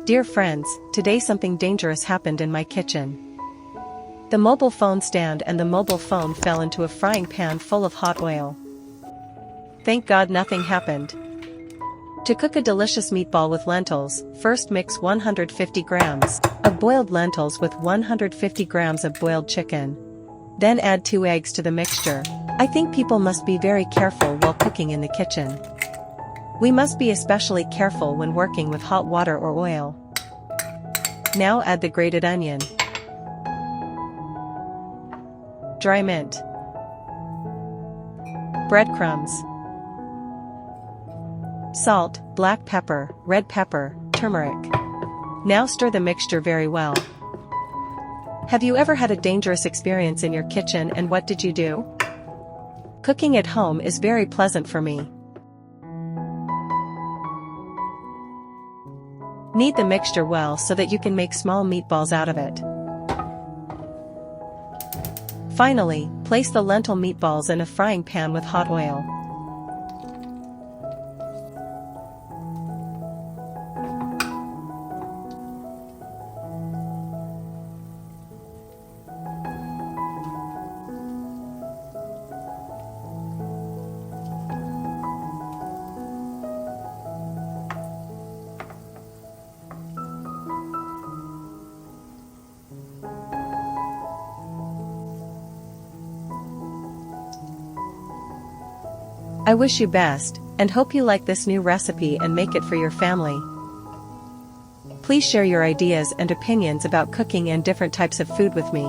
Dear friends, today something dangerous happened in my kitchen. The mobile phone stand and the mobile phone fell into a frying pan full of hot oil. Thank God nothing happened. To cook a delicious meatball with lentils, first mix 150 grams of boiled lentils with 150 grams of boiled chicken. Then add 2 eggs to the mixture. I think people must be very careful while cooking in the kitchen. We must be especially careful when working with hot water or oil. Now add the grated onion, dry mint, breadcrumbs, salt, black pepper, red pepper, turmeric. Now stir the mixture very well. Have you ever had a dangerous experience in your kitchen, and what did you do? Cooking at home is very pleasant for me. Knead the mixture well so that you can make small meatballs out of it. Finally, place the lentil meatballs in a frying pan with hot oil. I wish you best, and hope you like this new recipe and make it for your family. Please share your ideas and opinions about cooking and different types of food with me.